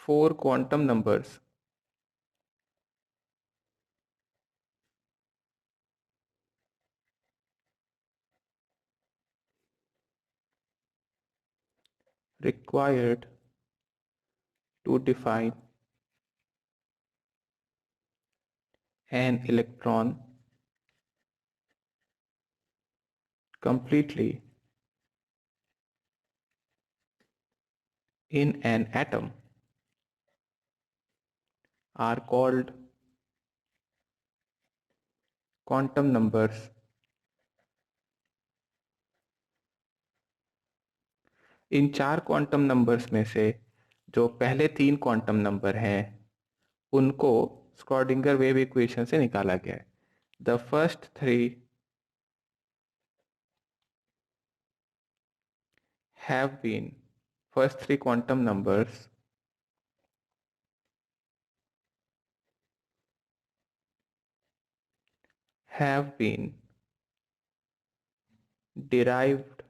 4 quantum numbers required to define an electron completely in an atom are called quantum numbers. In 4 quantum numbers में से जो पहले 3 quantum number हैं उनको स्क्रॉडिंगर wave equation से निकाला गया है. The first 3 have been first 3 quantum numbers have been derived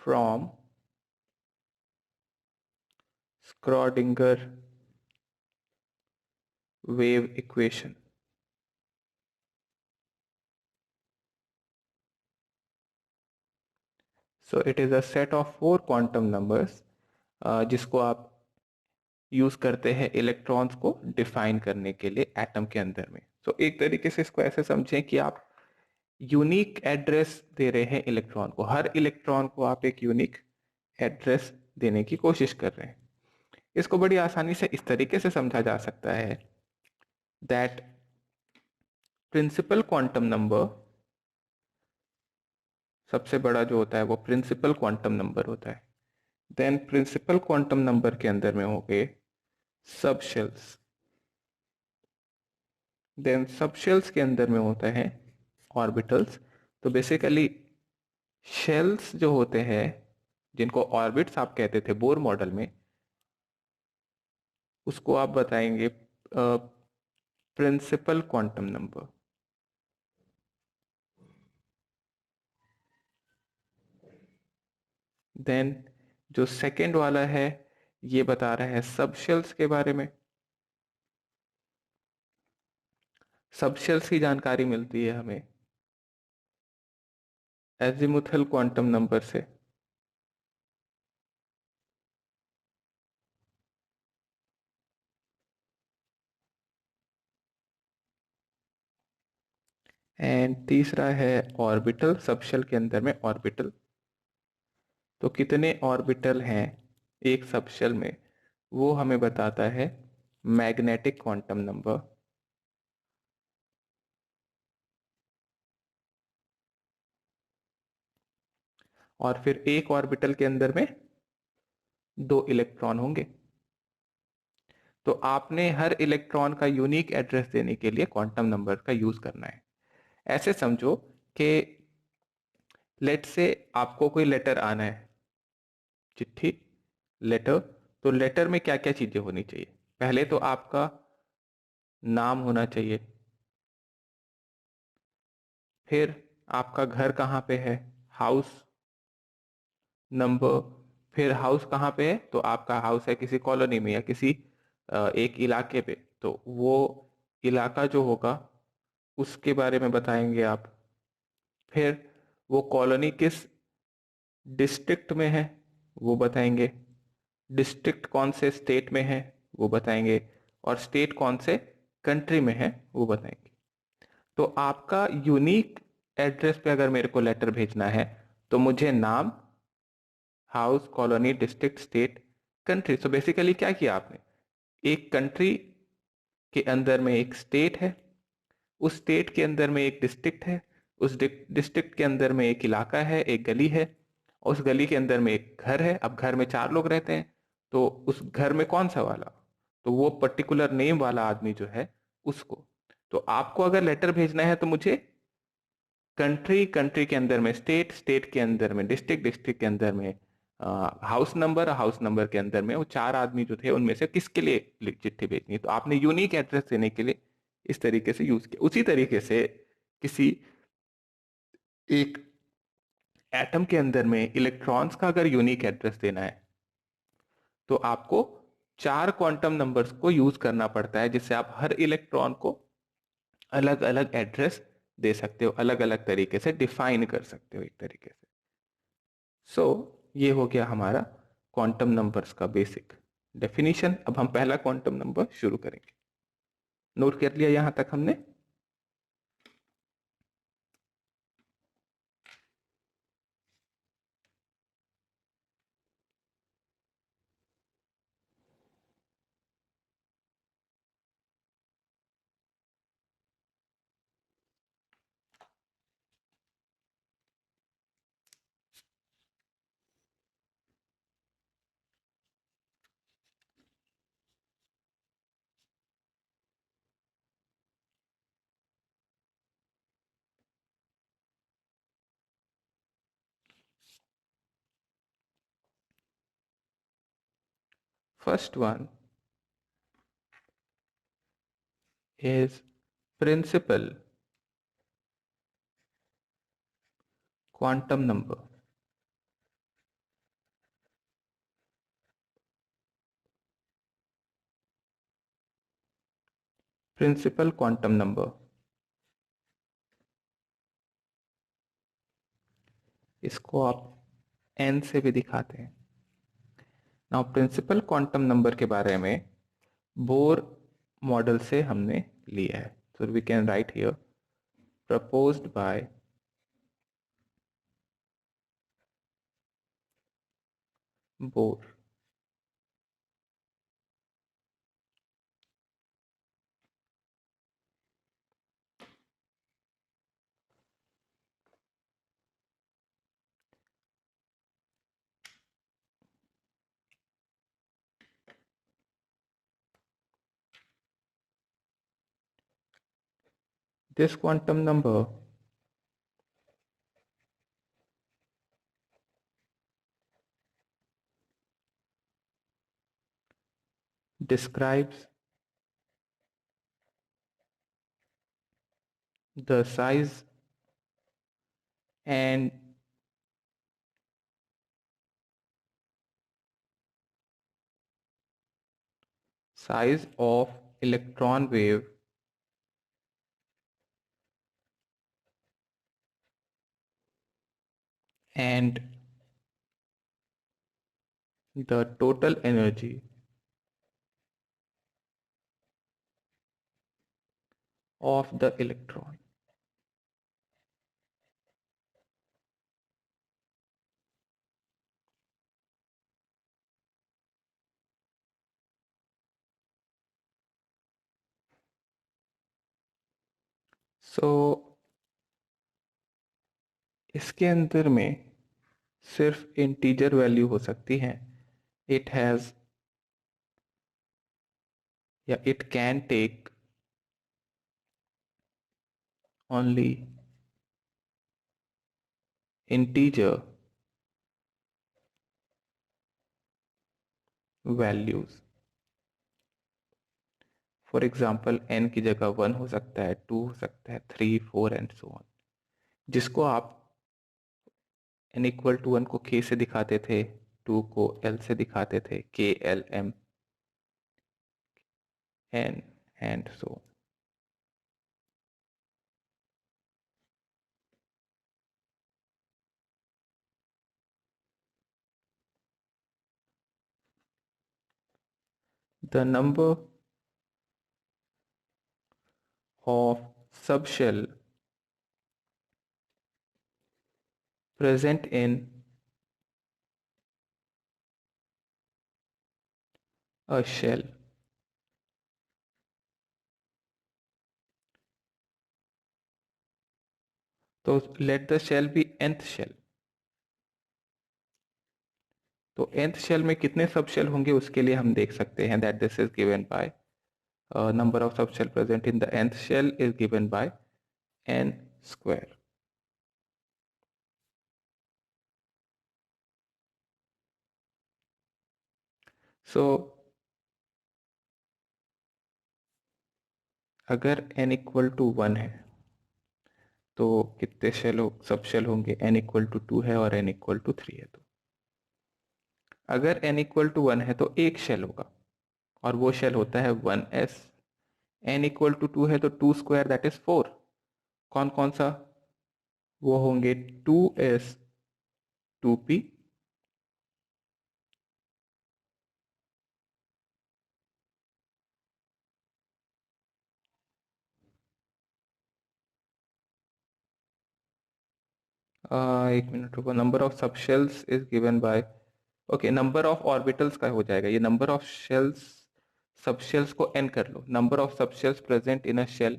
from Schrödinger wave equation. So it is a set of 4 quantum numbers जिसको आप यूज करते हैं इलेक्ट्रॉन्स को डिफाइन करने के लिए एटम के अंदर में. तो एक तरीके से इसको ऐसे समझें कि आप यूनिक एड्रेस दे रहे हैं इलेक्ट्रॉन को. हर इलेक्ट्रॉन को आप एक यूनिक एड्रेस देने की कोशिश कर रहे हैं. इसको बड़ी आसानी से इस तरीके से समझा जा सकता है दैट प्रिंसिपल क्वांटम नंबर, सबसे बड़ा जो होता है वो प्रिंसिपल क्वांटम नंबर होता है. देन प्रिंसिपल क्वांटम नंबर के अंदर में होंगे सब शेल्स. देन सब शेल्स के अंदर में होता है ऑर्बिटल्स. तो बेसिकली शेल्स जो होते हैं जिनको ऑर्बिट्स आप कहते थे बोर मॉडल में, उसको आप बताएंगे प्रिंसिपल क्वांटम नंबर. देन जो सेकेंड वाला है ये बता रहा है सब शेल्स के बारे में. सब शेल्स की जानकारी मिलती है हमें एजिमुथल क्वांटम नंबर से. एंड तीसरा है ऑर्बिटल. सब शेल के अंदर में ऑर्बिटल, तो कितने ऑर्बिटल हैं एक सब शेल में वो हमें बताता है मैग्नेटिक क्वांटम नंबर. और फिर एक ऑर्बिटल के अंदर में 2 इलेक्ट्रॉन होंगे. तो आपने हर इलेक्ट्रॉन का यूनिक एड्रेस देने के लिए क्वांटम नंबर का यूज करना है. ऐसे समझो कि लेट से आपको कोई लेटर आना है, चिट्ठी, लेटर. तो लेटर में क्या क्या चीजें होनी चाहिए? पहले तो आपका नाम होना चाहिए, फिर आपका घर कहाँ पे है, हाउस नंबर. फिर हाउस कहाँ पे है? तो आपका हाउस है किसी कॉलोनी में या किसी एक इलाके पे, तो वो इलाका जो होगा उसके बारे में बताएंगे आप. फिर वो कॉलोनी किस डिस्ट्रिक्ट में है वो बताएंगे, डिस्ट्रिक्ट कौन से स्टेट में है वो बताएंगे, और स्टेट कौन से कंट्री में है वो बताएंगे. तो आपका यूनिक एड्रेस पे अगर मेरे को लेटर भेजना है तो मुझे नाम, house, colony, district, state, country. तो बेसिकली क्या किया आपने, एक कंट्री के अंदर में एक स्टेट है, उस स्टेट के अंदर में एक डिस्ट्रिक्ट है, उस डिस्ट्रिक्ट के अंदर में एक इलाका है, एक गली है, उस गली के अंदर में एक घर है. अब घर में 4 लोग रहते हैं, तो उस घर में कौन सा वाला, तो वो पर्टिकुलर नेम वाला आदमी जो है उसको. तो आपको अगर लेटर भेजना है तो मुझे कंट्री, कंट्री के अंदर में स्टेट, स्टेट के अंदर में डिस्ट्रिक्ट, डिस्ट्रिक्ट के अंदर में हाउस नंबर, हाउस नंबर के अंदर में वो 4 आदमी जो थे उनमें से किसके लिए चिट्ठी भेजनी है. तो आपने यूनिक एड्रेस देने के लिए इस तरीके से यूज किया. उसी तरीके से किसी एक एटम के अंदर में इलेक्ट्रॉन्स का अगर यूनिक एड्रेस देना है तो आपको 4 क्वांटम नंबर्स को यूज करना पड़ता है, जिससे आप हर इलेक्ट्रॉन को अलग अलग एड्रेस दे सकते हो, अलग अलग तरीके से डिफाइन कर सकते हो एक तरीके से। सो ये हो गया हमारा क्वांटम नंबर्स का बेसिक डेफिनेशन। अब हम पहला क्वांटम नंबर शुरू करेंगे। नोट कर लिया यहां तक हमने? First one is principal quantum number. Principal quantum number, इसको आप n से भी दिखाते हैं। नाउ प्रिंसिपल क्वांटम नंबर के बारे में बोर मॉडल से हमने लिया है। So we can write here proposed by Bohr. This quantum number describes the size and size of electron wave and the total energy of the electron. So इसके अंदर में सिर्फ इंटीजर वैल्यू हो सकती है। इट हैज या it can take only integer values. For example n की जगह 1 हो सकता है, 2 हो सकता है, 3, 4 एंड सो ऑन। जिसको आप n इक्वल टू 1 को k से दिखाते थे, 2 को l से दिखाते थे, k, l, m, n and so. The number of subshell present in a shell तो let the shell be nth shell। तो nth shell में कितने सब शेल होंगे उसके लिए हम देख सकते हैं that this is given by number of subshell present in the nth shell is given by n square। so अगर n इक्वल टू 1 है तो कितने सब शेल होंगे? n इक्वल टू 2 है और n इक्वल टू 3 है। तो अगर n इक्वल टू 1 है तो एक शेल होगा। और वो शेल होता है 1s। n इक्वल टू 2 है तो 2 स्क्वायर दैट इज 4। कौन कौन सा? वो होंगे 2s 2p, एक मिनट रुको। Number of subshells is given by, okay number of orbitals का हो जाएगा ये। नंबर ऑफ शेल्स, सबशेल्स को n कर लो। Number of subshells present in a shell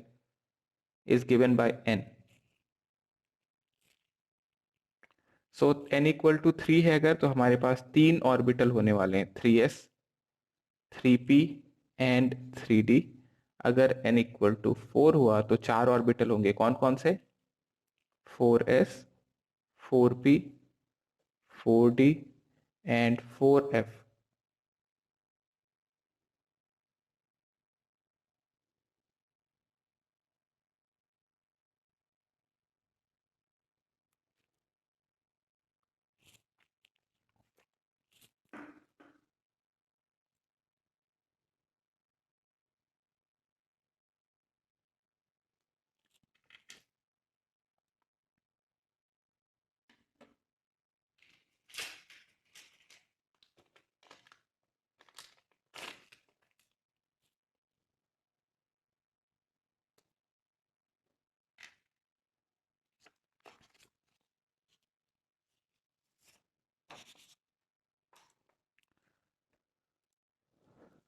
is given by n। So n equal to 3 है अगर, तो हमारे पास 3 ऑर्बिटल होने वाले हैं, 3s 3p एंड 3d। अगर n इक्वल टू 4 हुआ तो 4 ऑर्बिटल होंगे। कौन कौन से? 4s 4p 4d and 4f।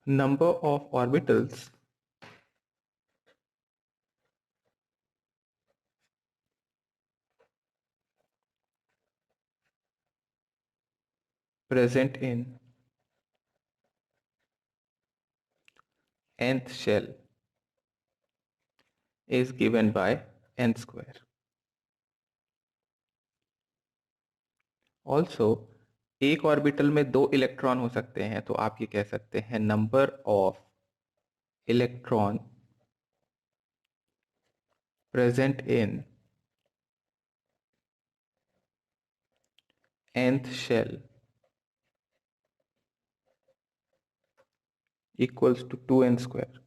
Number of orbitals present in nth shell is given by n square. Also, एक ऑर्बिटल में 2 इलेक्ट्रॉन हो सकते हैं, तो आप ये कह सकते हैं number of electron present in nth shell equals to 2n square।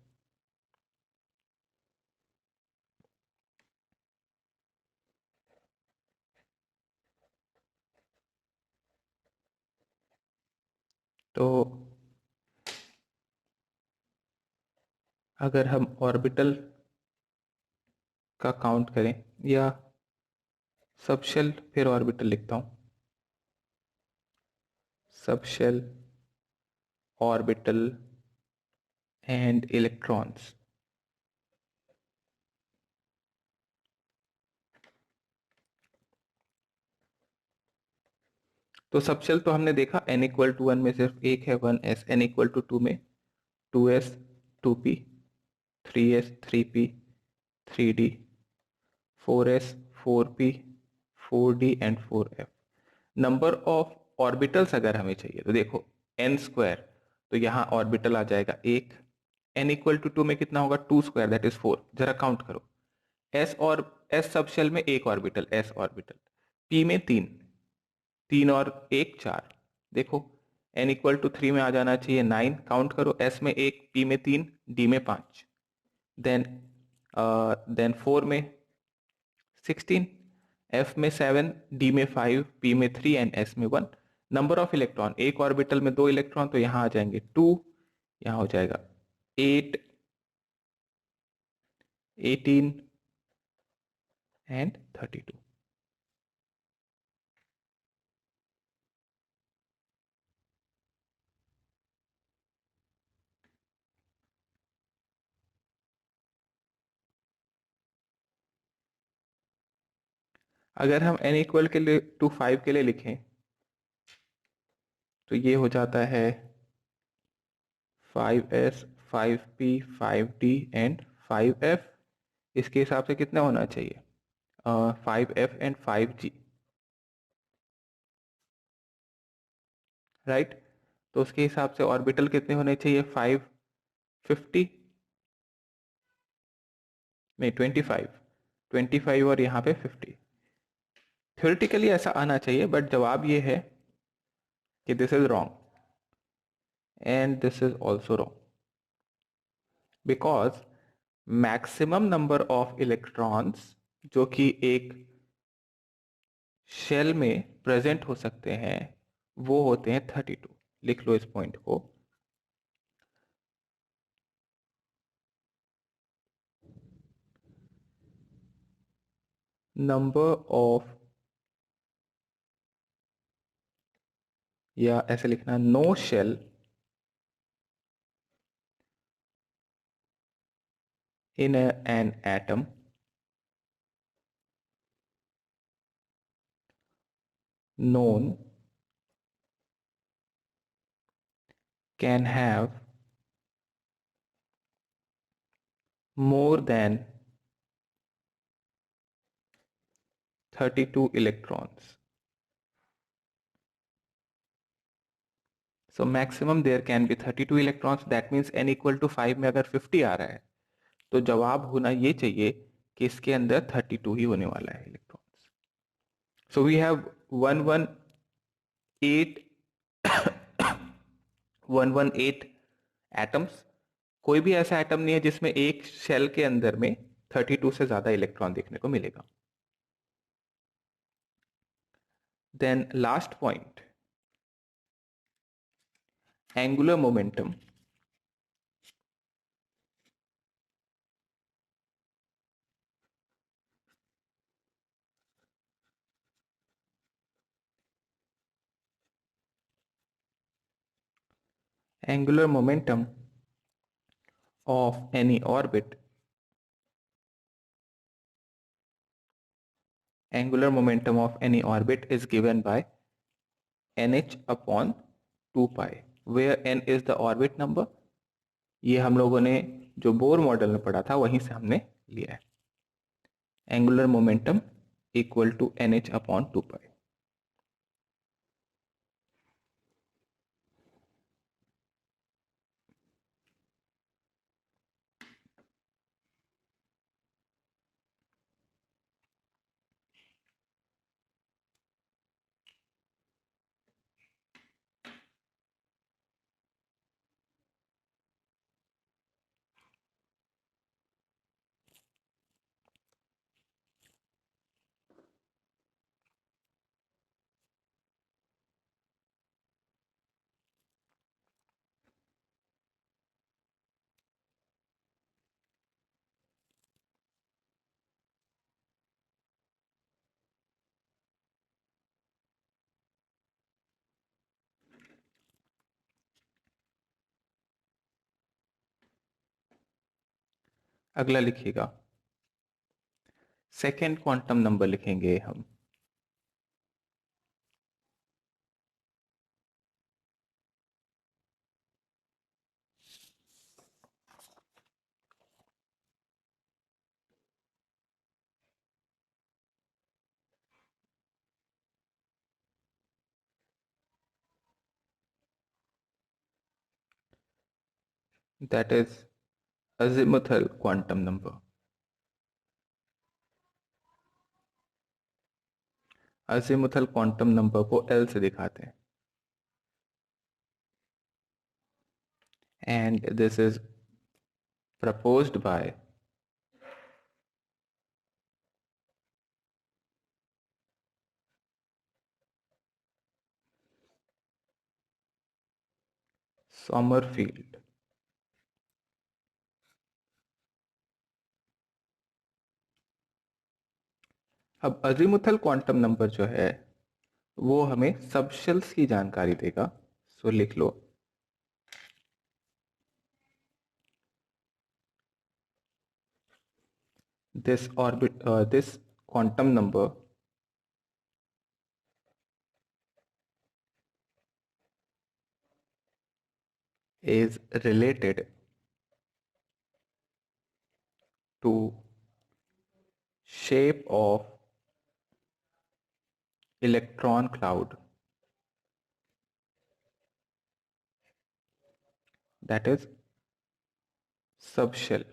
तो अगर हम ऑर्बिटल का काउंट करें, या सबशेल फिर ऑर्बिटल लिखता हूं, सबशेल ऑर्बिटल एंड इलेक्ट्रॉन्स। तो सबशेल तो हमने देखा n इक्वल टू 1 में सिर्फ एक है 1s, n इक्वल टू 2 में 2s 2p 3s 3p 3d 4s 4p 4d and 4f। Number of orbitals अगर हमें चाहिए तो देखो n स्क्वायर, तो यहाँ ऑर्बिटल आ जाएगा एक। n इक्वल टू 2 में कितना होगा? 2 स्क्वायर दैट इज 4। जरा काउंट करो। s और s सबशेल में एक ऑर्बिटल s ऑर्बिटल, p में 3, 3 और 1 4। देखो n इक्वल टू 3 में आ जाना चाहिए 9। काउंट करो, s में 1 p में 3 d में 5। देन 4 में 16, f में 7 d में 5 p में 3 एंड s में 1। नंबर ऑफ इलेक्ट्रॉन, एक ऑर्बिटल में 2 इलेक्ट्रॉन, तो यहाँ आ जाएंगे 2, यहाँ हो जाएगा 8 18 एंड 32। अगर हम n इक्वल के लिए टू 5 के लिए लिखें तो ये हो जाता है 5s 5p 5d and 5f। इसके हिसाब से कितना होना चाहिए? 5f and 5g, right. तो उसके हिसाब से ऑर्बिटल कितने होने चाहिए? 550 नहीं 25, 25 और यहाँ पे 50। थ्योरेटिकली ऐसा आना चाहिए, बट जवाब ये है कि this is wrong and this is also wrong. Because maximum number of electrons जो कि एक शेल में प्रेजेंट हो सकते हैं वो होते हैं 32। लिख लो इस पॉइंट को। नंबर ऑफ, या ऐसे लिखना, no shell in an atom known can have more than 32 electrons. So maximum there can be 32 electrons. That means n equal to 5 में अगर 50 आ रहा है तो जवाब होना ये चाहिए कि इसके अंदर 32 ही होने वाला है electrons. So we have 118 118 atoms. कोई भी ऐसा एटम नहीं है जिसमें एक शेल के अंदर में 32 से ज्यादा इलेक्ट्रॉन देखने को मिलेगा। Then last point, angular momentum. Angular momentum of any orbit, angular momentum of any orbit is given by nh upon 2 pi, where n is the orbit number। ये हम लोगों ने जो बोर मॉडल में पढ़ा था वहीं से हमने लिया है। Angular momentum equal to nh upon 2 pi। अगला लिखिएगा, सेकेंड क्वांटम नंबर लिखेंगे हम। That is azimuthal quantum number. Azimuthal quantum number को L से दिखाते हैं, and this is proposed by Sommerfeld. अब अजीमुथल क्वांटम नंबर जो है वो हमें सबशेल्स की जानकारी देगा। सो लिख लो, this quantum number is related to shape of electron cloud, that is subshell,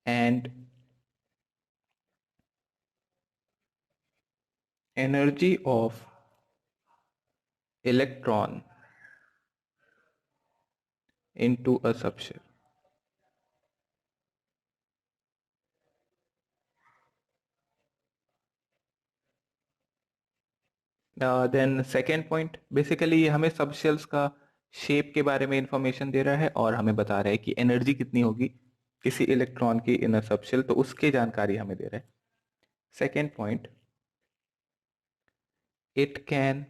and energy of electron into a subshell. Then second point, basically हमें सबशेल्स का शेप के बारे में इंफॉर्मेशन दे रहा है और हमें बता रहा है कि एनर्जी कितनी होगी किसी इलेक्ट्रॉन की इन अ सबशेल, तो उसकी जानकारी हमें दे रहा है. Second point, it can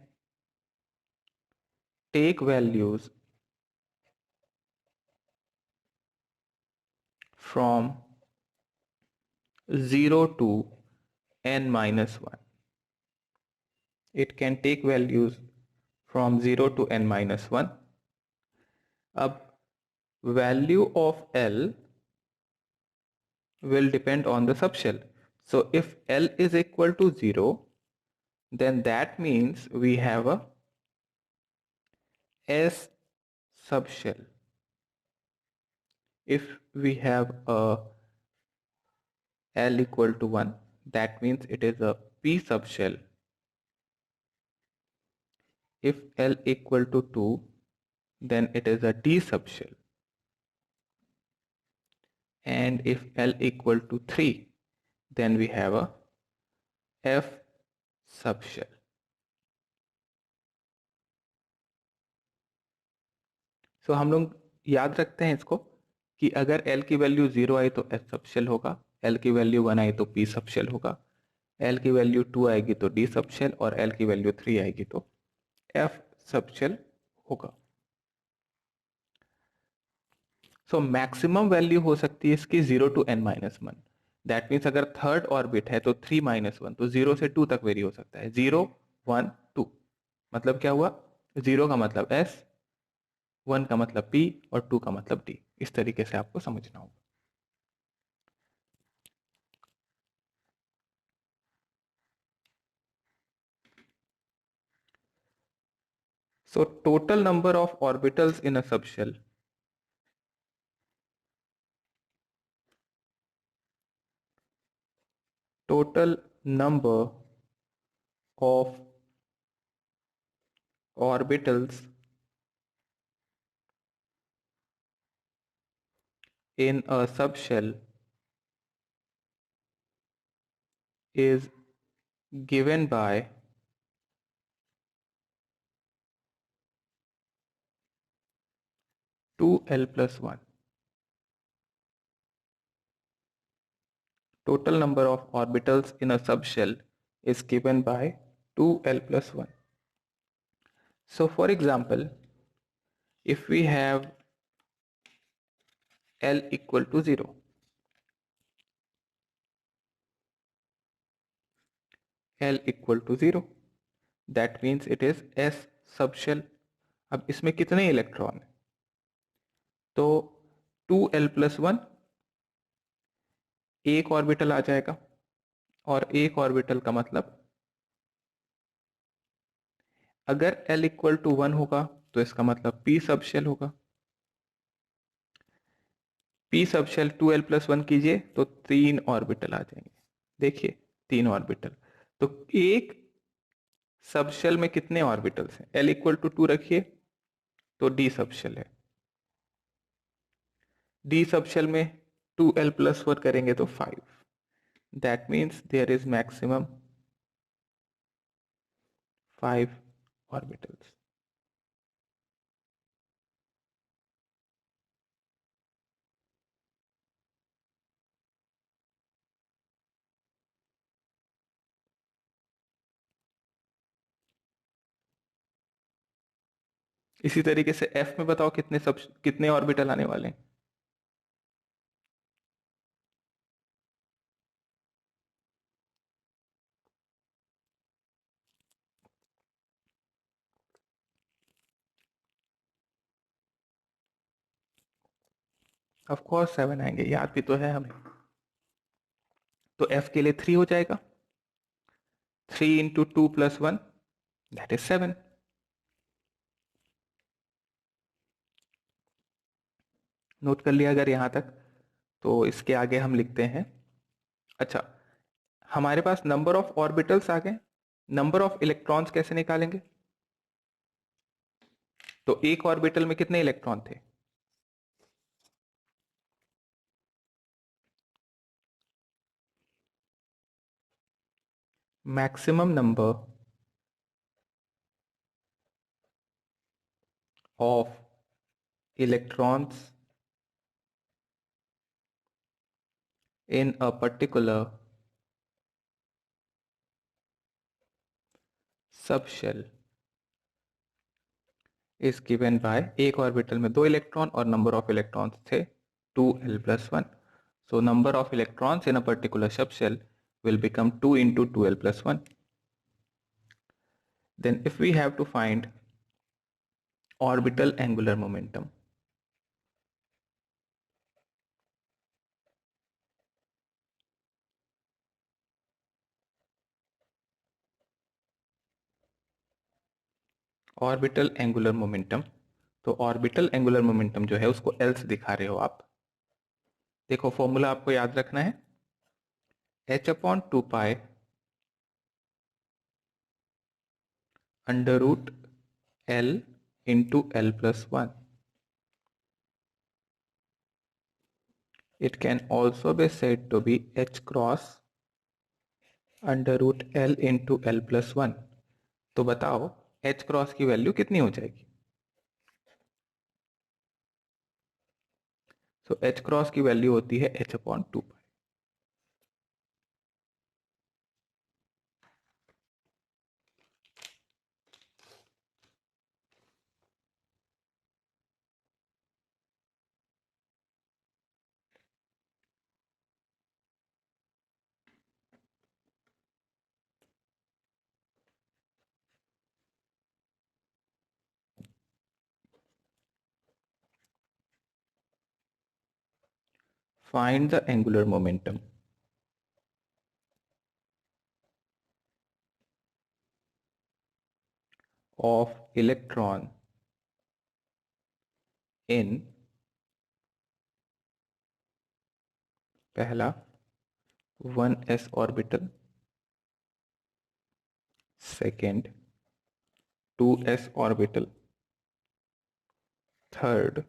take values from 0 to n-1. It can take values from 0 to n-1. अब value of L will depend on the subshell. So if L is equal to 0, then that means we have a S subshell. If we have a L equal to 1, that means it is a P subshell. If L equal to 2, then it is a D subshell. And if L equal to 3, then we have a F subshell. So हम लोग याद रखते हैं इसको कि अगर L की value 0 आई तो S सबशेल होगा, L की वैल्यू 1 आई तो P सबशेल होगा, L की वैल्यू 2 आएगी तो D सबशेल और L की वैल्यू 3 आएगी तो F सबशेल होगा. सो मैक्सिमम वैल्यू हो सकती है इसकी 0 to n-1. दैट मीन्स अगर थर्ड ऑर्बिट है तो 3-1, तो 0 से 2 तक वेरी हो सकता है. 0 1 2 मतलब क्या हुआ, 0 का मतलब S, 1 का मतलब P और 2 का मतलब D. इस तरीके से आपको समझना होगा. So total number of orbitals in a subshell. Total number of orbitals in a subshell is given by two L plus 1. Total number of orbitals in a subshell is given by 2L plus 1. So for example, if we have L equal to 0, L equal to 0, that means it is S subshell. अब इसमें कितने electron है, तो 2L plus 1 एक orbital आ जाएगा, और एक orbital का मतलब अगर L इक्वल टू 1 होगा तो इसका मतलब P सबशेल होगा. P सबशेल 2L plus 1 कीजिए तो 3 ऑर्बिटल आ जाएंगे. देखिए 3 ऑर्बिटल, तो एक सबशेल में कितने ऑर्बिटल्स हैं, L इक्वल टू 2 रखिए तो D सबशेल है. D सबशेल में 2L plus 1 करेंगे तो 5. That means there is maximum 5 orbitals. इसी तरीके से F में बताओ कितने ऑर्बिटल आने वाले हैं. ऑफ कोर्स 7 आएंगे, याद भी तो है हमें. तो F के लिए 3 हो जाएगा. 3 into 2 plus 1 that is 7. Note कर लिया अगर यहां तक, तो इसके आगे हम लिखते हैं. अच्छा, हमारे पास नंबर ऑफ ऑर्बिटल्स आ गए. नंबर ऑफ इलेक्ट्रॉन्स कैसे निकालेंगे, तो एक ऑर्बिटल में कितने इलेक्ट्रॉन थे, maximum number of electrons in a particular subshell is given by, एक ऑर्बिटल में 2 इलेक्ट्रॉन और नंबर ऑफ इलेक्ट्रॉन्स थे 2l+1. So number of electrons in a particular subshell will become 2 into 2l+1. Then if we have to find orbital angular momentum, orbital angular momentum, तो orbital angular momentum जो है उसको L से दिखा रहे हो आप. देखो फॉर्मूला आपको याद रखना है, h/2 √L into l+1. It can also be said to be h cross √L into l+1. तो बताओ h क्रॉस की वैल्यू कितनी हो जाएगी? तो h क्रॉस की वैल्यू होती है h/2. Find the angular momentum of electron in पहला 1s orbital, second 2s orbital, third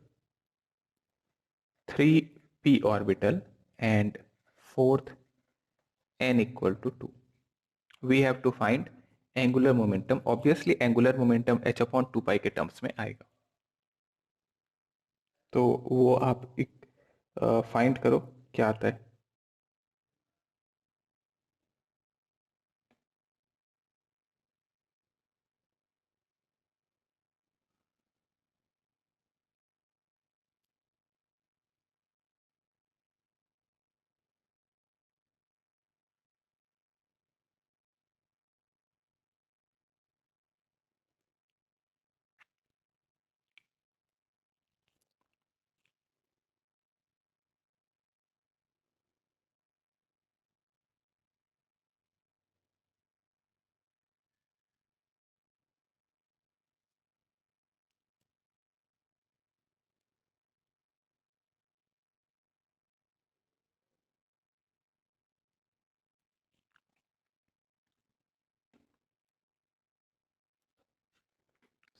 3p orbital, and fourth n equal to 2. We have to find angular momentum. Obviously angular momentum h/2 के terms में आएगा, तो वो आप find करो क्या आता है.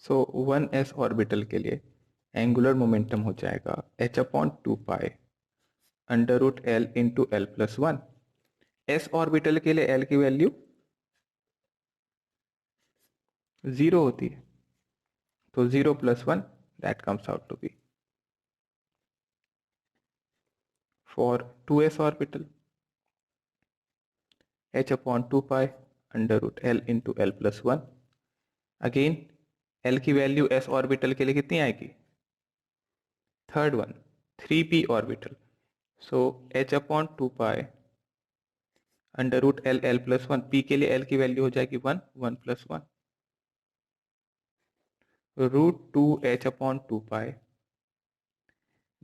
सो 1s ऑर्बिटल के लिए एंगुलर मोमेंटम हो जाएगा h/2 √L into l+1. s orbital के लिए l की वैल्यू 0 होती है, तो 0 + 1 that comes out to be. For 2s orbital h/2 √L into l+1. Again L की वैल्यू s ऑर्बिटल के लिए कितनी आएगी? थर्ड वन 3p ऑर्बिटल, सो h/2 √L l+1. p के लिए L की वैल्यू हो जाएगी 1 1 + 1 √2 h/2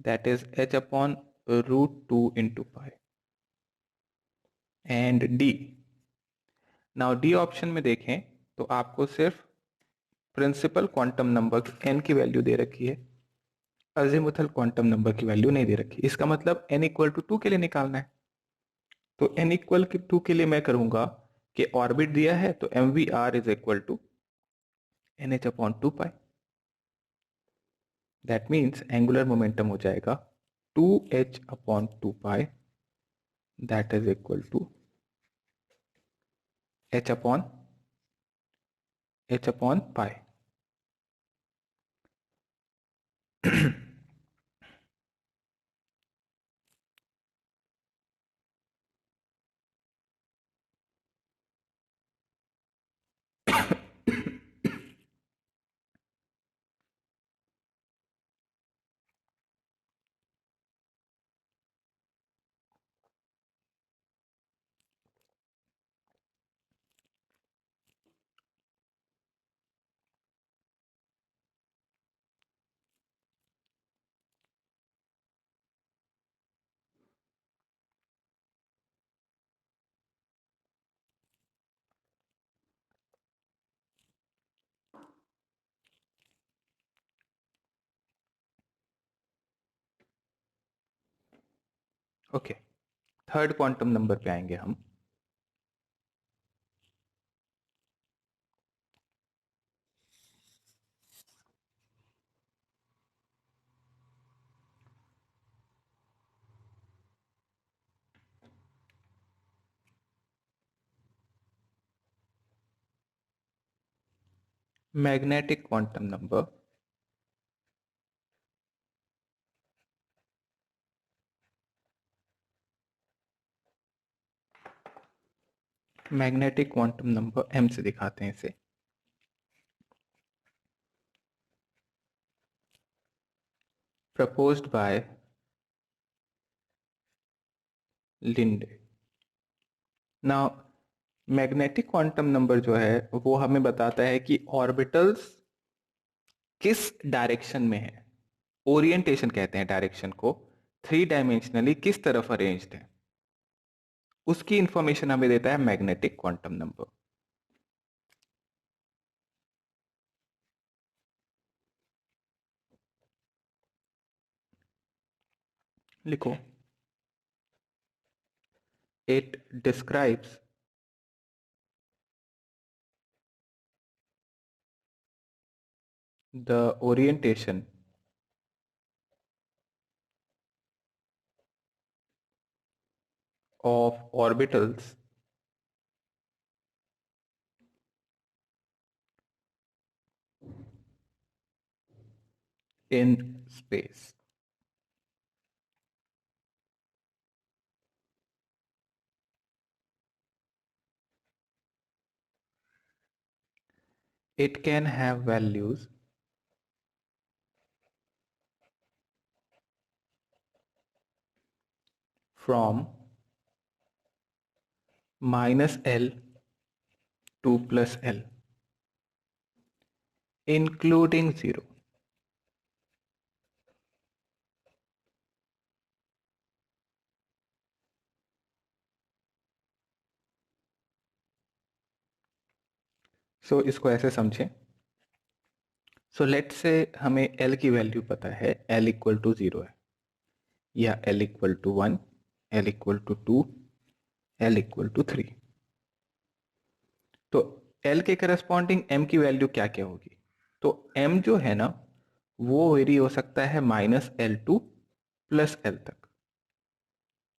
that is h/√2 into pi. And D, now D option में देखें तो आपको सिर्फ प्रिंसिपल क्वांटम नंबर n की वैल्यू दे रखी है, अजीमुथल क्वांटम नंबर की वैल्यू नहीं दे रखी. इसका मतलब n = 2 के लिए निकालना है. तो n = 2 के लिए मैं करूंगा कि ऑर्बिट दिया है तो mvr = nh/2 that means angular momentum हो जाएगा 2h/2 that is equal to h upon pi. Okay, third quantum number पे आएंगे हम। Magnetic quantum number magnetic quantum number m से दिखाते हैं इसे। Proposed by Lande. Now magnetic quantum number जो है वो हमें बताता है कि ऑर्बिटल्स किस डायरेक्शन में है। ओरिएंटेशन कहते हैं डायरेक्शन को। थ्री डायमेंशनली किस तरफ अरेंज्ड है, उसकी इंफॉर्मेशन हमें देता है मैग्नेटिक क्वांटम नंबर। लिखो, it describes the orientation of orbitals in space. It can have values from minus L to plus L, including 0. इसको ऐसे समझें। लेट से हमें L की वैल्यू पता है, L इक्वल टू 0 है, या L equal to 1, L equal to 2, L equal to 3। तो L के करस्पॉन्डिंग M की वैल्यू क्या क्या होगी? तो M जो है ना वो वेरी हो सकता है -L टू +L तक।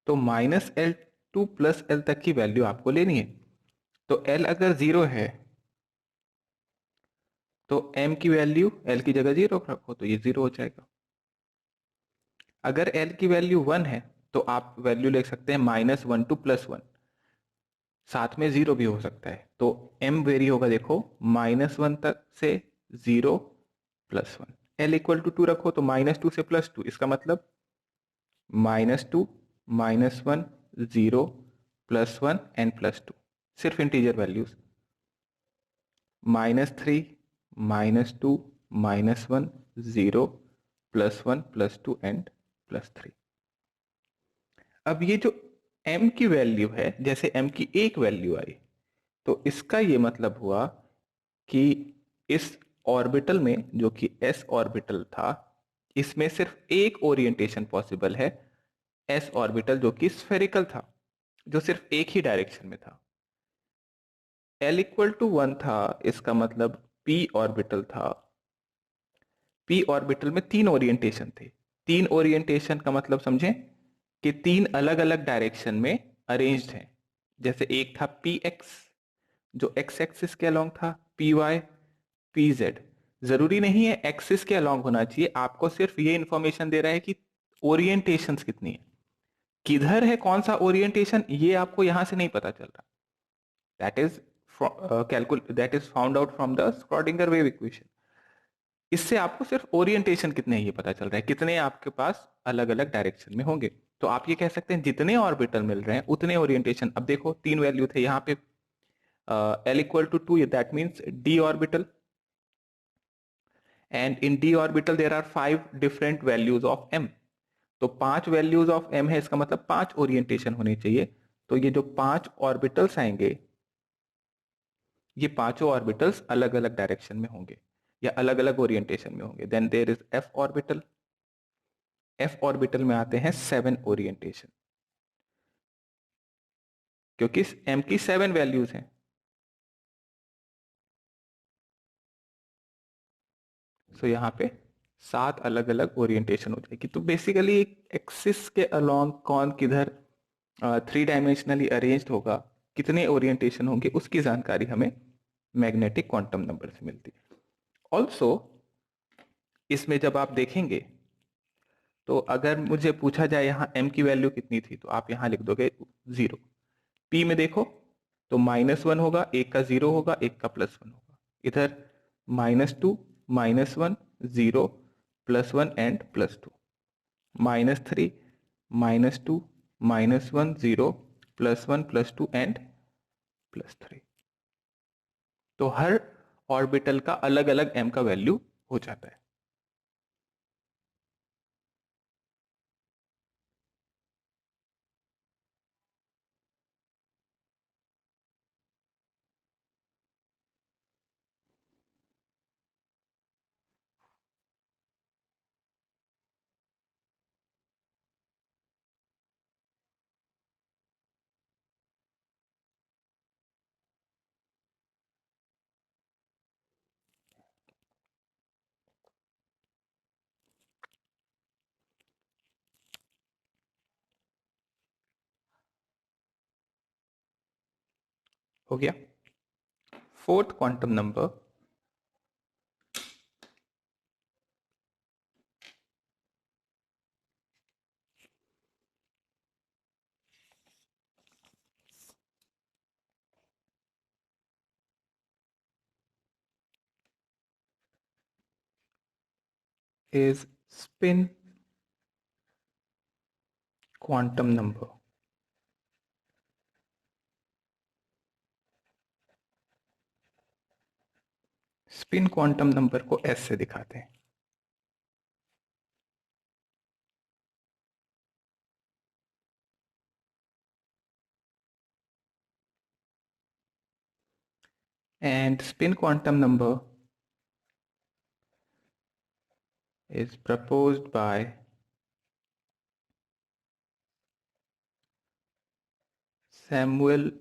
तो -L टू +L तक की वैल्यू आपको लेनी है। तो L अगर 0 है तो M की वैल्यू L की जगह 0 रखो तो ये 0 हो जाएगा। अगर L की वैल्यू 1 है तो आप वैल्यू लिख सकते हैं -1 टू +1, साथ में 0 भी हो सकता है। तो M वेरी होगा, देखो -1 तक से 0 +1। L इक्वल टू 2 रखो तो -2 से +2, इसका मतलब -2 -1 0 +1 एंड +2, सिर्फ इंटीजर वैल्यूज। -3 -2 -1 0 +1 +2 एंड +3। अब ये जो m की वैल्यू है, जैसे m की एक वैल्यू आई तो इसका ये मतलब हुआ कि इस ऑर्बिटल में, जो कि s ऑर्बिटल था, इसमें सिर्फ एक ओरिएंटेशन पॉसिबल है, s ऑर्बिटल जो कि स्फेरिकल था, जो सिर्फ एक ही डायरेक्शन में था। L इक्वल टू 1 था, इसका मतलब p ऑर्बिटल था। p ऑर्बिटल में तीन ओरिएंटेशन थे। तीन ओरिएंटेशन का मतलब समझें कि तीन अलग अलग डायरेक्शन में अरेंज्ड हैं। जैसे एक था px, जो एक्स एक्सिस के अलोंग था, पी वाई पी जेड। जरूरी नहीं है एक्सिस के अलोंग होना चाहिए, आपको सिर्फ ये इंफॉर्मेशन दे रहा है कि ओरिएंटेशन कितनी है, किधर है कौन सा ओरिएंटेशन, ये आपको यहां से नहीं पता चल रहा। That is that is found out from the Schrodinger wave equation. इससे आपको सिर्फ ओरिएंटेशन कितने हैं ये पता चल रहा है, कितने आपके पास अलग अलग डायरेक्शन में होंगे। तो आप ये कह सकते हैं जितने ऑर्बिटल मिल रहे हैं उतने ओरिएंटेशन। अब देखो तीन वैल्यू थे यहाँ पे, L equal to 2, that means d orbital, and in d orbital there are 5 different values of m। तो 5 वैल्यूज ऑफ m है, इसका मतलब 5 ओरिएंटेशन होने चाहिए। तो ये जो 5 ऑर्बिटल्स आएंगे, ये पांचों ऑर्बिटल्स अलग अलग डायरेक्शन में होंगे या अलग अलग ओरिएंटेशन में होंगे। Then there is f orbital. f orbital में आते हैं 7 ओरिएंटेशन, क्योंकि m की 7 वैल्यूज हैं। सो यहाँ पे 7 अलग अलग ओरिएंटेशन हो जाएगी। तो बेसिकली एक एक्सिस के अलोंग कौन किधर 3 डायमेंशनली अरेंज्ड होगा, कितने ओरिएंटेशन होंगे, उसकी जानकारी हमें मैग्नेटिक क्वांटम नंबर से मिलती है। ऑल्सो इसमें जब आप देखेंगे तो अगर मुझे पूछा जाए यहाँ m की वैल्यू कितनी थी, तो आप यहाँ लिख दोगे 0। p में देखो तो -1 होगा, एक का 0 होगा, एक का +1 होगा। इधर -2 -1 0 +1 एंड +2, -3 -2 -1 0 +1 +2 एंड +3। तो हर ऑर्बिटल का अलग अलग m का वैल्यू हो जाता है। हो गया। Fourth quantum number is spin quantum number। Spin quantum number को S से दिखाते हैं। And spin quantum number is proposed by Samuel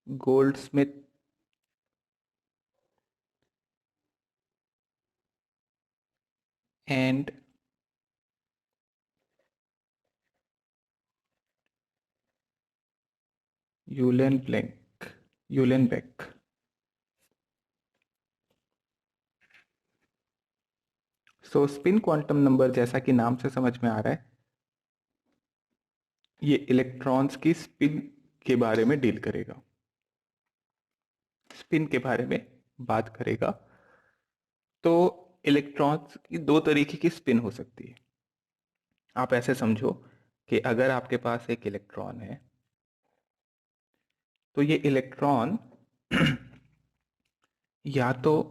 Goldsmith and Uhlenbeck। So spin quantum number जैसा कि नाम से समझ में आ रहा है, ये इलेक्ट्रॉन्स की स्पिन के बारे में डील करेगा, स्पिन के बारे में बात करेगा। तो इलेक्ट्रॉन्स की दो तरीके की स्पिन हो सकती है। आप ऐसे समझो कि अगर आपके पास एक इलेक्ट्रॉन है, तो ये इलेक्ट्रॉन या तो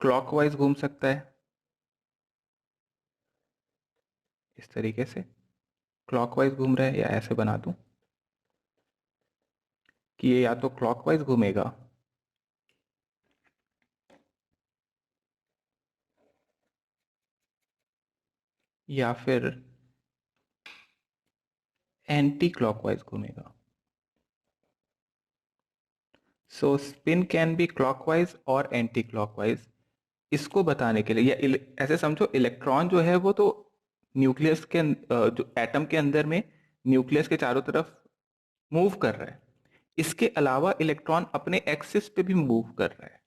क्लॉकवाइज घूम सकता है, इस तरीके से क्लॉकवाइज घूम रहा है, या ऐसे बना दूं कि ये या तो क्लॉकवाइज घूमेगा या फिर एंटी क्लॉकवाइज घूमेगा। सो स्पिन कैन बी क्लॉकवाइज और एंटी क्लॉकवाइज। इसको बताने के लिए, या ऐसे समझो इलेक्ट्रॉन जो है वो तो न्यूक्लियस के जो एटम के अंदर में न्यूक्लियस के चारों तरफ मूव कर रहा है, इसके अलावा इलेक्ट्रॉन अपने एक्सिस पे भी मूव कर रहा है।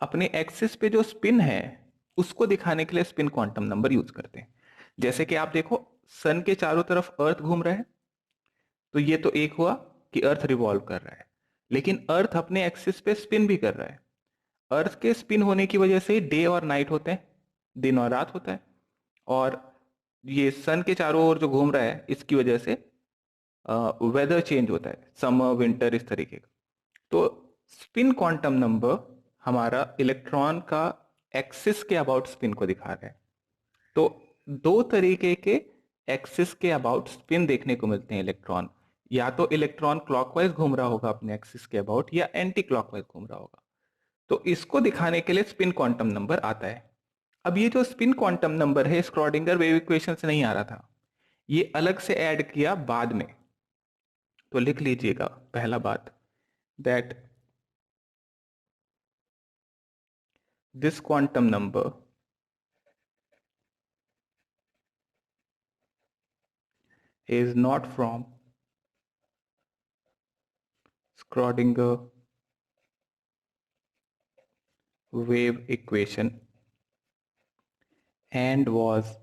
अपने एक्सिस पे जो स्पिन है उसको दिखाने के लिए स्पिन क्वांटम नंबर यूज करते हैं। जैसे कि आप देखो, सन के चारों तरफ अर्थ घूम रहा है, तो ये तो एक हुआ कि अर्थ रिवॉल्व कर रहा है, लेकिन अर्थ अपने एक्सिस पे स्पिन भी कर रहा है। अर्थ के स्पिन होने की वजह से डे और नाइट होते हैं, दिन और रात होता है। और ये सन के चारों ओर जो घूम रहा है इसकी वजह से वेदर चेंज होता है, समर विंटर इस तरीके का। तो स्पिन क्वांटम नंबर हमारा इलेक्ट्रॉन का एक्सिस के अबाउट स्पिन को दिखा रहा है। तो दो तरीके के एक्सिस के अबाउट स्पिन देखने को मिलते हैं इलेक्ट्रॉन। या तो इलेक्ट्रॉन क्लॉकवाइज घूम रहा होगा अपने एक्सिस के अबाउट, या एंटी क्लॉकवाइज घूम रहा होगा। तो इसको दिखाने के लिए स्पिन क्वांटम नंबर आता है। अब ये जो स्पिन क्वांटम नंबर है स्क्रॉडिंगर वेव इक्वेशन से नहीं आ रहा था, ये अलग से ऐड किया बाद में। तो लिख लीजिएगा पहला बात, that this quantum number is not from Schrodinger wave equation and was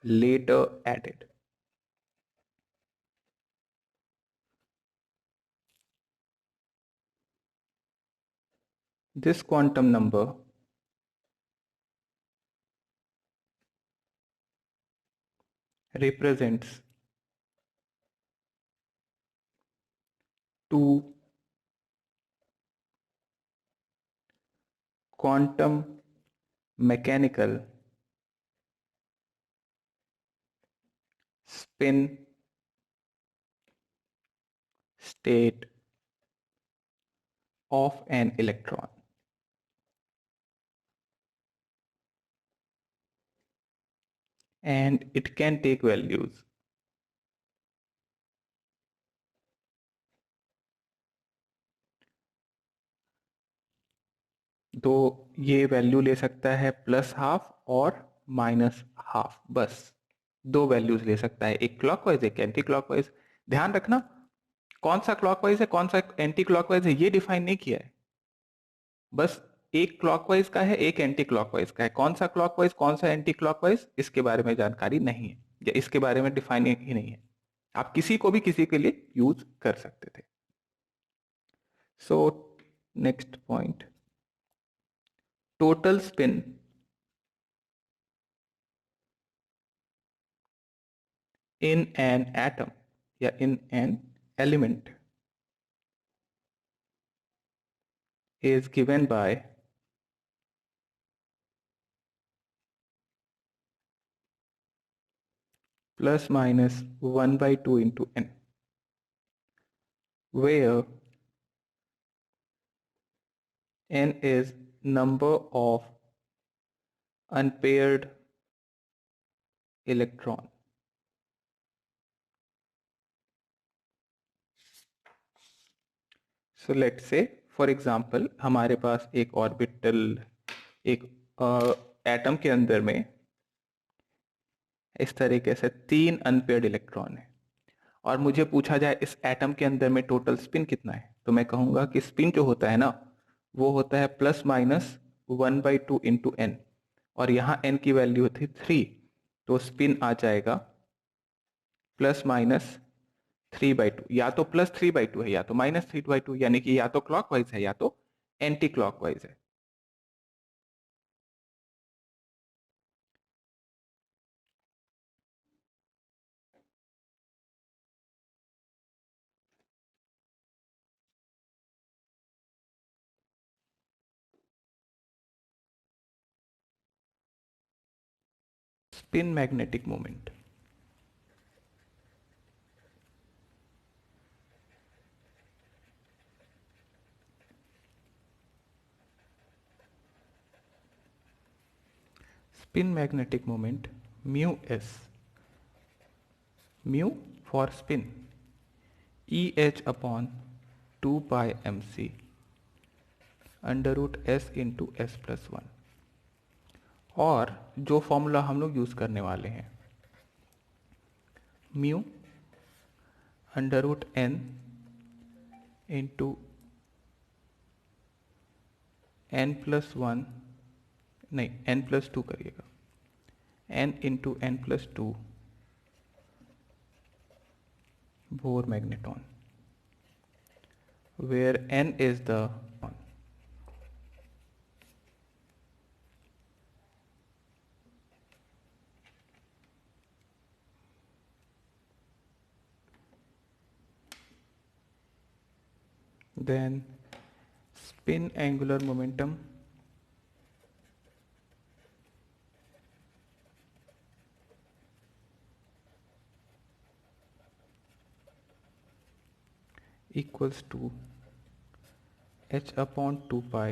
later added. This quantum number represents two quantum mechanical spin state of an electron. And it can take values तो ये value ले सकता है +½ और -½ बस दो values ले सकता है, एक क्लॉकवाइज एक एंटी क्लॉकवाइज। ध्यान रखना, कौन सा क्लॉकवाइज है कौन सा एंटी क्लॉकवाइज है ये डिफाइन नहीं किया है, बस एक क्लॉकवाइज का है एक एंटी क्लॉकवाइज का है। कौन सा क्लॉकवाइज कौन सा एंटी क्लॉकवाइज इसके बारे में जानकारी नहीं है, या इसके बारे में डिफाइन ही नहीं है। आप किसी को भी किसी के लिए यूज कर सकते थे। So next point, total spin in an atom या in an element is given by ±1/2 into n, where n is number of unpaired electron. So let's say for example हमारे पास एक ऑर्बिटल, एक एटम के अंदर में इस तरीके से 3 अनपेयर्ड इलेक्ट्रॉन है, और मुझे पूछा जाए इस एटम के अंदर में टोटल स्पिन कितना है, तो मैं कहूंगा कि स्पिन जो होता है ना वो होता है ±1/2 इंटू एन, और यहाँ एन की वैल्यू थी 3, तो स्पिन आ जाएगा ±3/2। या तो +3/2 है या तो -3/2, यानी कि या तो क्लॉकवाइज है या तो एंटी क्लॉकवाइज है। Spin magnetic moment, spin magnetic moment mu s, mu for spin Eh upon 2 pi mc √s into s+1। और जो फॉर्मूला हम लोग यूज करने वाले हैं, mu under root n into n+1, नहीं n+2 करिएगा, n into n+2 Bohr magneton, where n is the then spin angular momentum equals to h upon 2 pi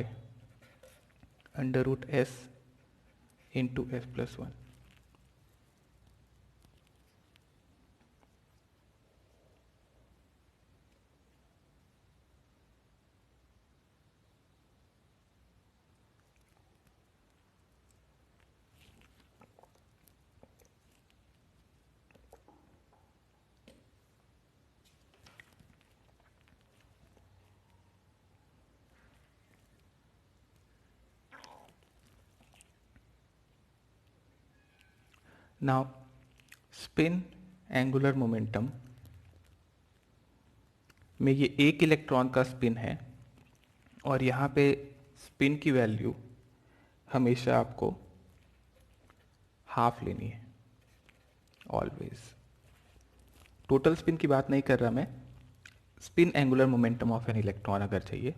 under root s into s+1. Now spin angular momentum में ये एक electron का spin है और यहाँ पे स्पिन की वैल्यू हमेशा आपको हाफ लेनी है, ऑलवेज। टोटल स्पिन की बात नहीं कर रहा मैं, spin angular momentum of an electron अगर चाहिए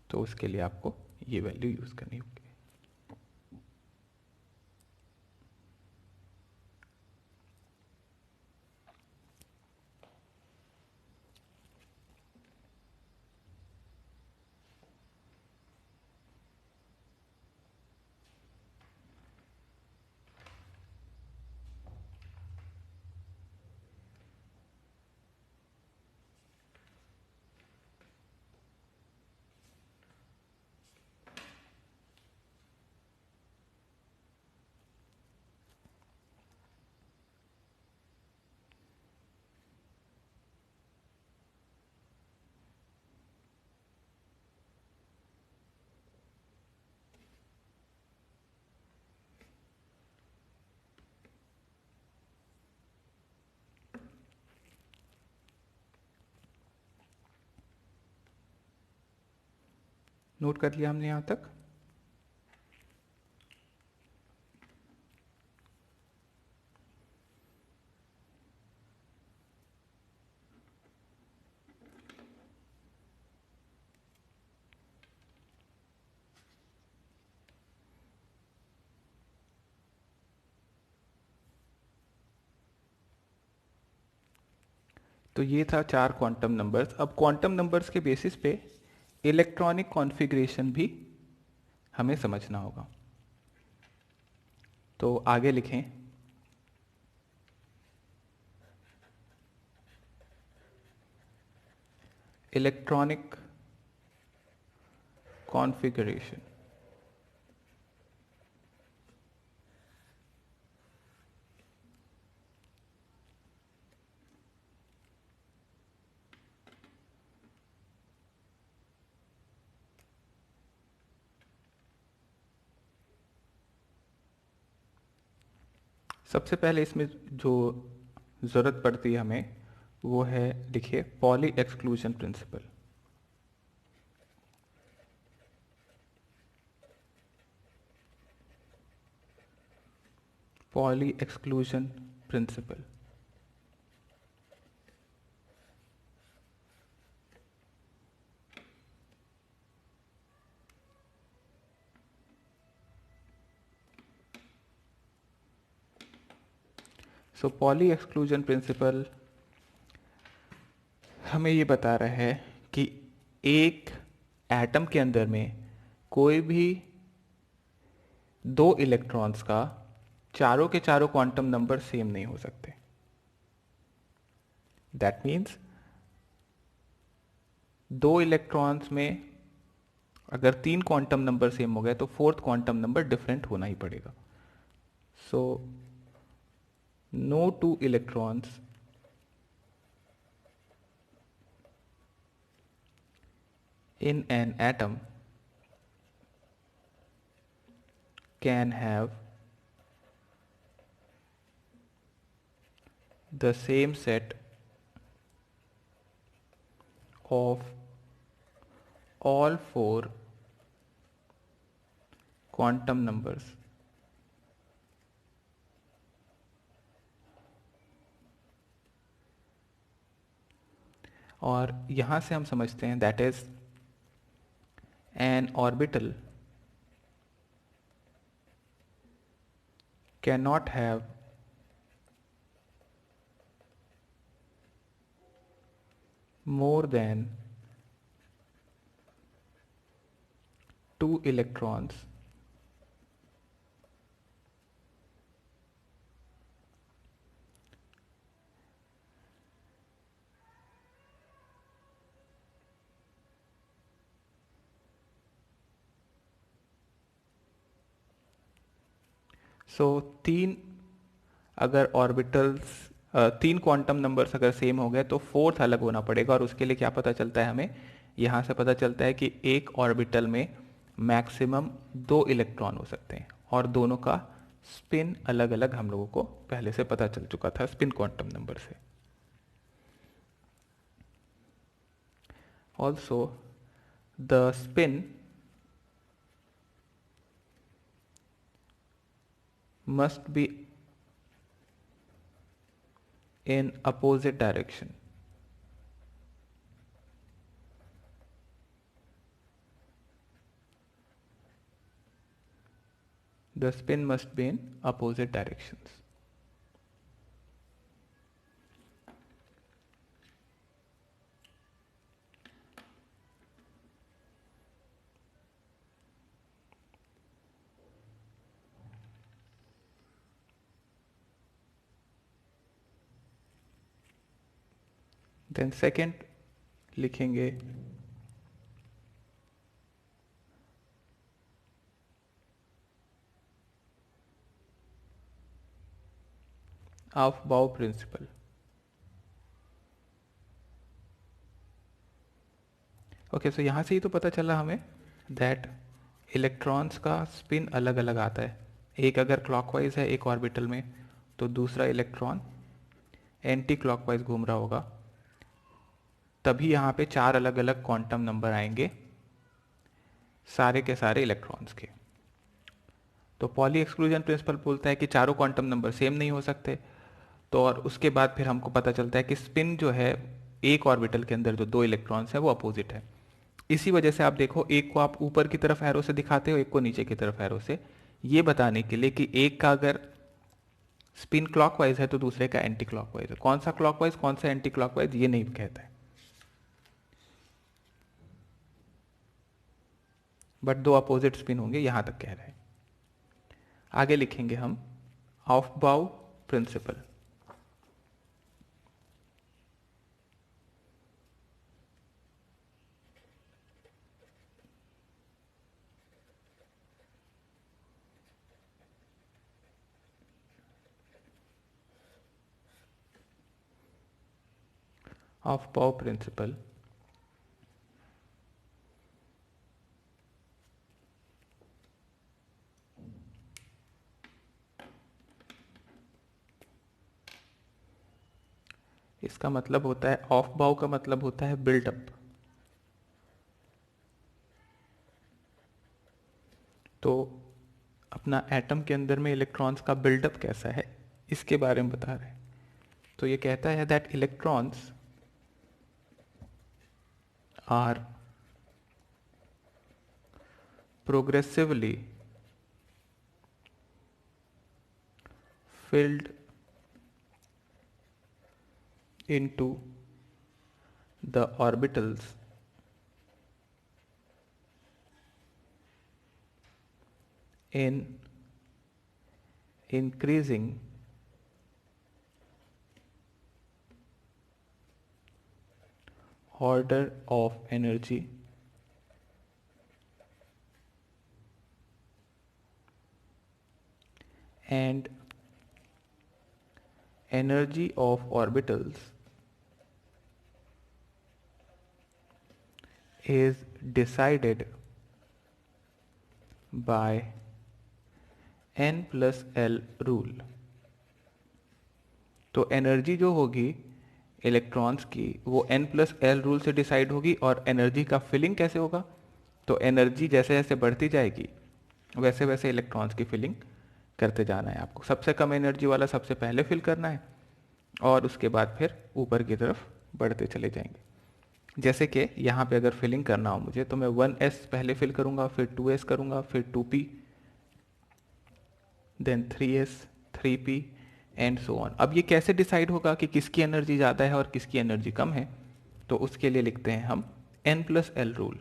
तो उसके लिए आपको ये वैल्यू यूज करनी होगी। नोट कर लिया हमने यहां तक। तो ये था 4 क्वांटम नंबर्स। अब क्वांटम नंबर्स के बेसिस पे इलेक्ट्रॉनिक कॉन्फ़िगरेशन भी हमें समझना होगा। तो आगे लिखें, इलेक्ट्रॉनिक कॉन्फ़िगरेशन। सबसे पहले इसमें जो ज़रूरत पड़ती है हमें वो है, लिखिए, Pauli exclusion principle. Pauli exclusion principle. So Pauli exclusion principle हमें ये बता रहा है कि एक एटम के अंदर में कोई भी दो इलेक्ट्रॉन्स का चारों के चारों क्वांटम नंबर सेम नहीं हो सकते। दैट मीन्स दो इलेक्ट्रॉन्स में अगर 3 क्वांटम नंबर सेम हो गए तो फोर्थ क्वांटम नंबर डिफरेंट होना ही पड़ेगा। सो no two electrons in an atom can have the same set of all four quantum numbers. और यहां से हम समझते हैं that is an orbital cannot have more than two electrons सो तीन अगर ऑर्बिटल्स तीन क्वांटम नंबर्स अगर सेम हो गए तो फोर्थ अलग होना पड़ेगा, और उसके लिए क्या पता चलता है हमें, यहाँ से पता चलता है कि एक ऑर्बिटल में मैक्सिमम दो इलेक्ट्रॉन हो सकते हैं और दोनों का स्पिन अलग अलग हम लोगों को पहले से पता चल चुका था स्पिन क्वांटम नंबर से। Also the spin must be in opposite direction. The spin must be in opposite directions. Then second लिखेंगे Aufbau प्रिंसिपल। ओके, सो यहाँ से ही तो पता चला हमें दैट इलेक्ट्रॉन्स का स्पिन अलग अलग आता है। एक अगर क्लॉकवाइज है एक ऑर्बिटल में तो दूसरा इलेक्ट्रॉन एंटी क्लॉकवाइज घूम रहा होगा, तभी यहाँ पे चार अलग अलग क्वांटम नंबर आएंगे सारे के सारे इलेक्ट्रॉन्स के। तो पॉली एक्सक्लूजन प्रिंसिपल बोलता है कि चारों क्वांटम नंबर सेम नहीं हो सकते, तो और उसके बाद फिर हमको पता चलता है कि स्पिन जो है एक ऑर्बिटल के अंदर जो दो इलेक्ट्रॉन्स है वो अपोजिट है। इसी वजह से आप देखो एक को आप ऊपर की तरफ एरो से दिखाते हो, एक को नीचे की तरफ एरो से, ये बताने के लिए कि एक का अगर स्पिन क्लॉकवाइज है तो दूसरे का एंटी क्लॉकवाइज है। कौन सा क्लॉकवाइज कौन सा एंटी क्लॉकवाइज ये नहीं कहता है, बट दो अपोजिट स्पिन होंगे यहां तक कह रहे हैं। आगे लिखेंगे हम ऑफबाउ प्रिंसिपल। ऑफबाउ प्रिंसिपल इसका मतलब होता है, ऑफ बाउ का मतलब होता है बिल्डअप। तो अपना एटम के अंदर में इलेक्ट्रॉन्स का बिल्डअप कैसा है इसके बारे में बता रहे हैं। तो ये कहता है that electrons are progressively filled into the orbitals in increasing order of energy and energy of orbitals is decided by n+l rule. तो एनर्जी जो होगी इलेक्ट्रॉन्स की वो n+l रूल से डिसाइड होगी। और एनर्जी का फिलिंग कैसे होगा? तो एनर्जी जैसे जैसे बढ़ती जाएगी वैसे वैसे इलेक्ट्रॉन्स की फिलिंग करते जाना है आपको। सबसे कम एनर्जी वाला सबसे पहले फिल करना है और उसके बाद फिर ऊपर की तरफ बढ़ते चले जाएंगे। जैसे कि यहाँ पे अगर फिलिंग करना हो मुझे तो मैं 1s पहले फिल करूँगा, फिर 2s करूँगा, फिर 2p, then 3s, 3p and so on. अब ये कैसे डिसाइड होगा कि किसकी एनर्जी ज़्यादा है और किसकी एनर्जी कम है? तो उसके लिए लिखते हैं हम n+l रूल।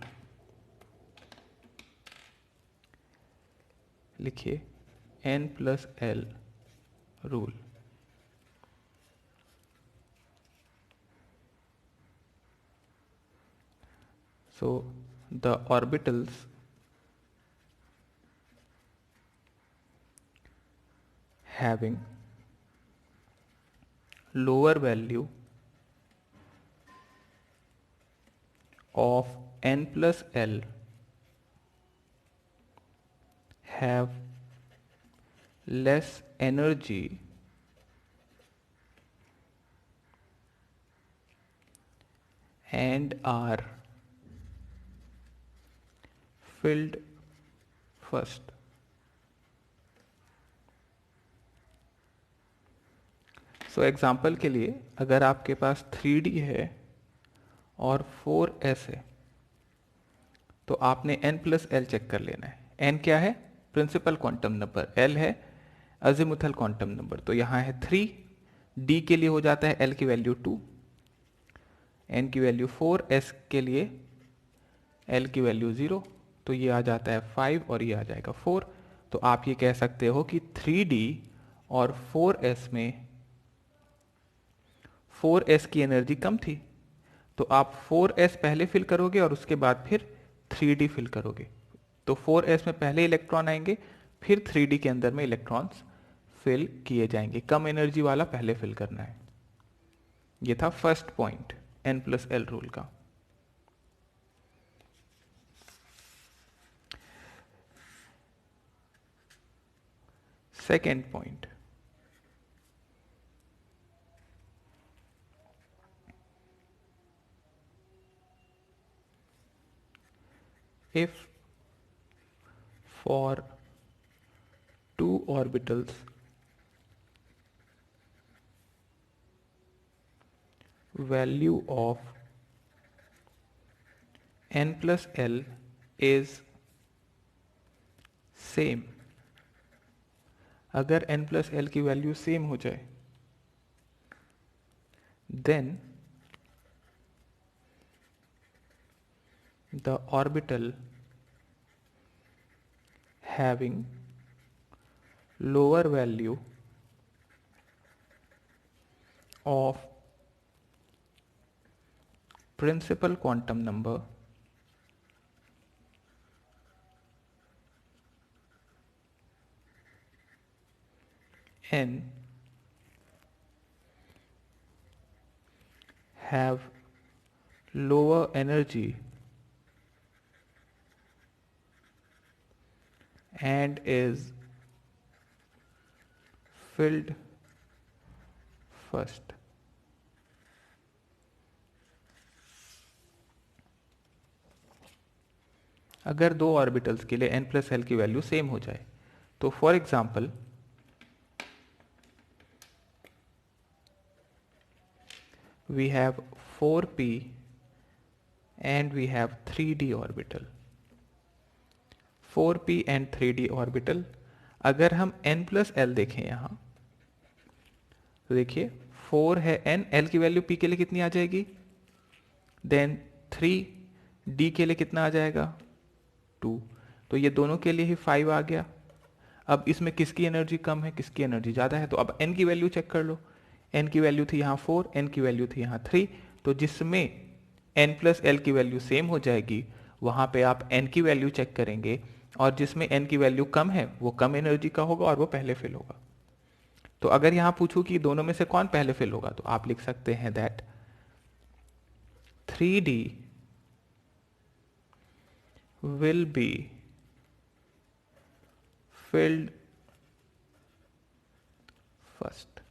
लिखिए n+l rule. So the orbitals having lower value of n+l have less energy and are filled first। So example के लिए अगर आपके पास 3D है और 4s है तो आपने n+l चेक कर लेना है। n क्या है? Principal quantum number. l है अजीमुथल क्वांटम नंबर। तो यहाँ है 3, d के लिए हो जाता है l की वैल्यू 2, n की वैल्यू 4, s के लिए l की वैल्यू 0, तो ये आ जाता है 5 और ये आ जाएगा 4। तो आप ये कह सकते हो कि 3D और 4s में 4s की एनर्जी कम थी। तो आप 4s पहले फिल करोगे और उसके बाद फिर 3D फिल करोगे। तो 4s में पहले इलेक्ट्रॉन आएंगे, फिर 3D के अंदर में इलेक्ट्रॉन्स फिल किए जाएंगे। कम एनर्जी वाला पहले फिल करना है। ये था फर्स्ट पॉइंट n+l रूल का। Second point, if for two orbitals value of n+l is same, अगर n+l की वैल्यू सेम हो जाए then the orbital having lower value of principal quantum number n have lower energy and is filled first। अगर दो orbitals के लिए n+l की value same हो जाए तो for example we have 4p and we have 3d orbital। 4p and 3d orbital, अगर हम n+l देखें यहाँ तो देखिए 4 है n, l की वैल्यू p के लिए कितनी आ जाएगी? देन 3d के लिए कितना आ जाएगा? 2। तो ये दोनों के लिए ही 5 आ गया। अब इसमें किसकी एनर्जी कम है, किसकी एनर्जी ज़्यादा है? तो अब n की वैल्यू चेक कर लो। n की वैल्यू थी यहाँ 4, n की वैल्यू थी यहाँ 3। तो जिसमें n+l की वैल्यू सेम हो जाएगी वहाँ पे आप n की वैल्यू चेक करेंगे और जिसमें n की वैल्यू कम है वो कम एनर्जी का होगा और वो पहले फिल होगा। तो अगर यहां पूछूं कि दोनों में से कौन पहले फिल होगा, तो आप लिख सकते हैं that 3D will be filled first।